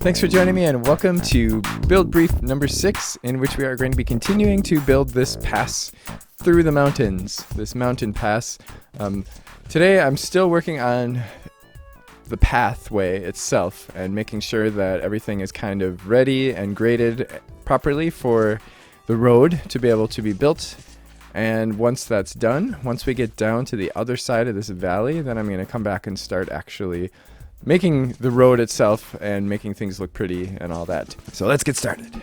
Thanks for joining me and welcome to Build Brief number 6, in which we are going to be continuing to build this pass through the mountains, this mountain pass. Today I'm still working on the pathway itself and making sure that everything is kind of ready and graded properly for the road to be able to be built. And once that's done, once we get down to the other side of this valley, then I'm going to come back and start actually making the road itself and making things look pretty and all that. So let's get started.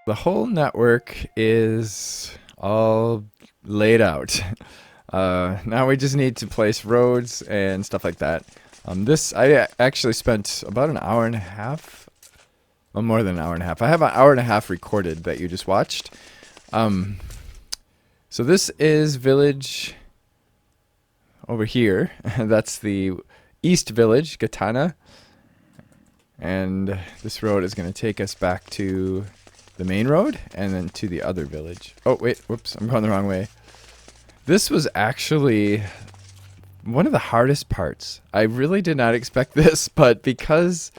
the whole network is all laid out. Now we just need to place roads and stuff like that. This I actually spent about an hour and a half, well, more than an hour and a half. I have an hour and a half recorded that you just watched. So this is village over here. That's the East Village, Katana. And this road is going to take us back to the main road and then to the other village. Oh, wait, whoops, I'm going the wrong way. This was actually one of the hardest parts. I really did not expect this, but because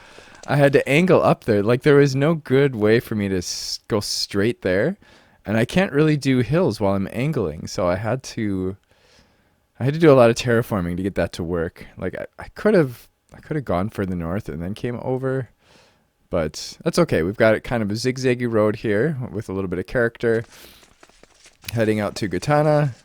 I had to angle up there, like there was no good way for me to go straight there. And I can't really do hills while I'm angling, so I had to do a lot of terraforming to get that to work. Like I could have gone further north and then came over, but that's okay. We've got kind of a zigzaggy road here with a little bit of character heading out to Katana.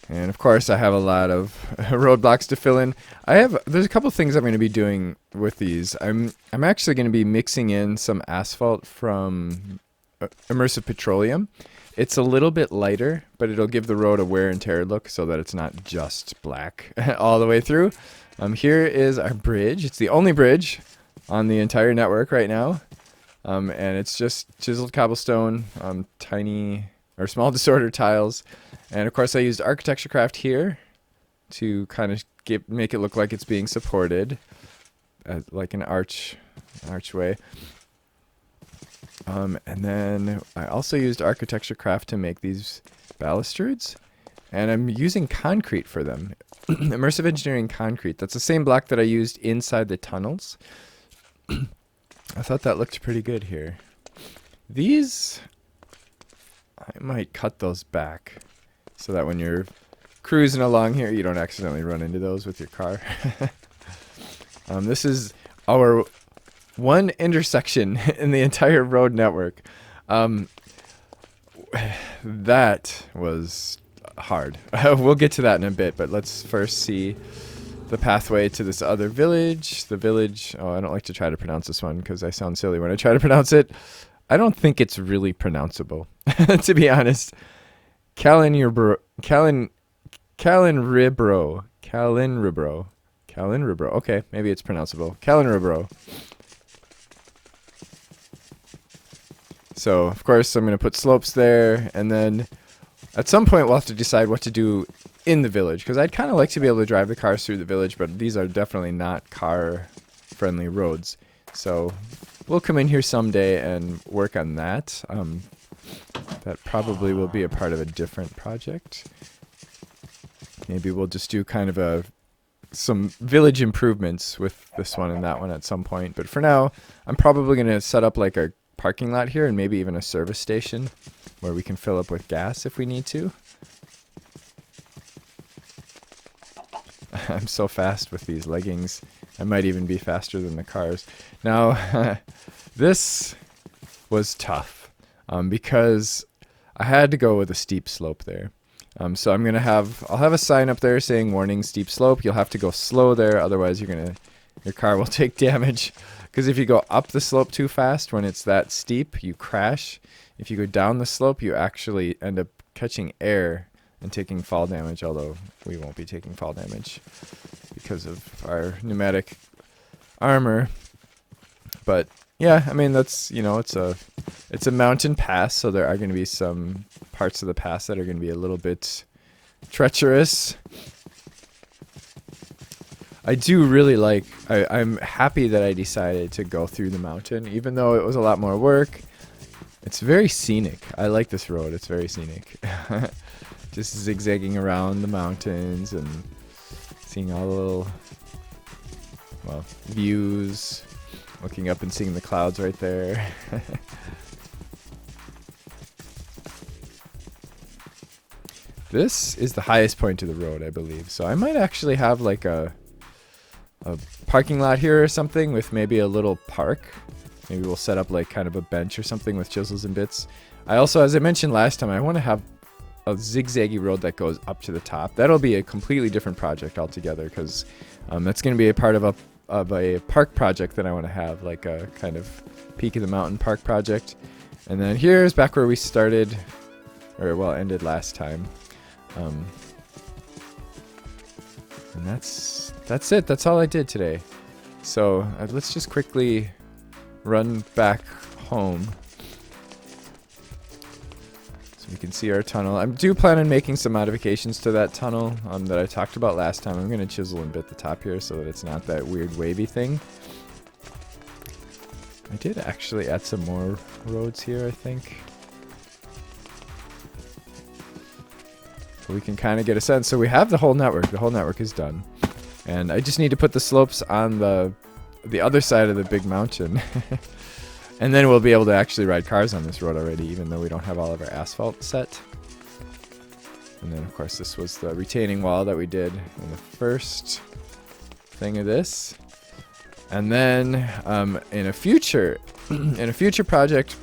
And of course I have a lot of roadblocks to fill in. There's a couple things I'm going to be doing with these. I'm actually going to be mixing in some asphalt from immersive petroleum. It's a little bit lighter, but it'll give the road a wear and tear look so that it's not just black all the way through. Here is our bridge. It's the only bridge on the entire network right now. And it's just chiseled cobblestone, tiny or small disordered tiles. And of course I used architecture craft here to kind of make it look like it's being supported as like an archway. And then I also used architecture craft to make these balustrades, and I'm using concrete for them. Immersive engineering concrete. That's the same block that I used inside the tunnels. I thought that looked pretty good here. These, I might cut those back so that when you're cruising along here, you don't accidentally run into those with your car. This is our one intersection in the entire road network. That was hard. We'll get to that in a bit, but let's first see the pathway to this other village. The village, I don't like to try to pronounce this one because I sound silly when I try to pronounce it. I don't think it's really pronounceable, to be honest. Calinribro. Okay, maybe it's pronounceable. Calinribro. So, of course, I'm going to put slopes there, and then at some point we'll have to decide what to do in the village, because I'd kind of like to be able to drive the cars through the village, but these are definitely not car-friendly roads. So we'll come in here someday and work on that. That probably will be a part of a different project. Maybe we'll just do kind of some village improvements with this one and that one at some point. But for now, I'm probably going to set up like a parking lot here and maybe even a service station where we can fill up with gas if we need to. I'm so fast with these leggings. I might even be faster than the cars. Now, this was tough because I had to go with a steep slope there. So I'll have a sign up there saying warning steep slope. You'll have to go slow there, otherwise your car will take damage. Because if you go up the slope too fast when it's that steep, you crash. If you go down the slope, you actually end up catching air and taking fall damage, although we won't be taking fall damage because of our pneumatic armor. But yeah, I mean, that's, it's a mountain pass, so there are going to be some parts of the pass that are going to be a little bit treacherous. I do really I'm happy that I decided to go through the mountain, even though it was a lot more work. It's very scenic. I like this road. It's very scenic. Just zigzagging around the mountains and seeing all the little, views. Looking up and seeing the clouds right there. This is the highest point of the road, I believe. So I might actually have like a parking lot here or something with maybe a little park. Maybe we'll set up like kind of a bench or something with chisels and bits. I also, as I mentioned last time, I want to have a zigzaggy road that goes up to the top. That'll be a completely different project altogether, because that's going to be a part of of a park project that I want to have, like a kind of peak of the mountain park project. And then here's back where we started, or well, ended last time. And that's it. That's all I did today. So let's just quickly run back home so we can see our tunnel. I do plan on making some modifications to that tunnel that I talked about last time. I'm going to chisel and bit the top here so that it's not that weird wavy thing. I did actually add some more roads here, I think. So we can kind of get a sense. So we have the whole network. The whole network is done. And I just need to put the slopes on the other side of the big mountain. And then we'll be able to actually ride cars on this road already, even though we don't have all of our asphalt set. And then, of course, this was the retaining wall that we did in the first thing of this. And then in a future project,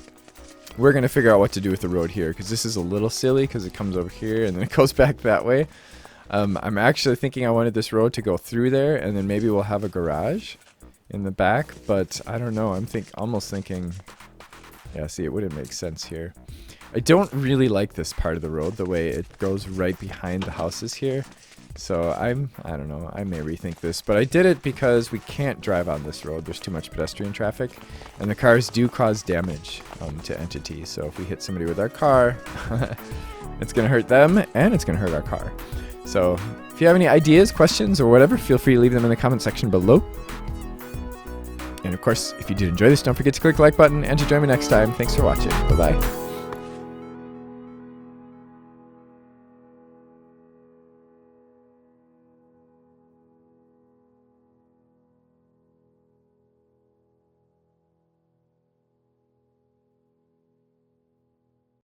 we're going to figure out what to do with the road here, because this is a little silly because it comes over here and then it goes back that way. I'm actually thinking I wanted this road to go through there, and then maybe we'll have a garage in the back, but I don't know. I'm almost thinking, yeah, see, it wouldn't make sense here. I don't really like this part of the road, the way it goes right behind the houses here. So I don't know, I may rethink this, but I did it because we can't drive on this road. There's too much pedestrian traffic, and the cars do cause damage to entities. So if we hit somebody with our car, it's going to hurt them, and it's going to hurt our car. So if you have any ideas, questions, or whatever, feel free to leave them in the comment section below. And of course, if you did enjoy this, don't forget to click the like button and to join me next time. Thanks for watching. Bye-bye.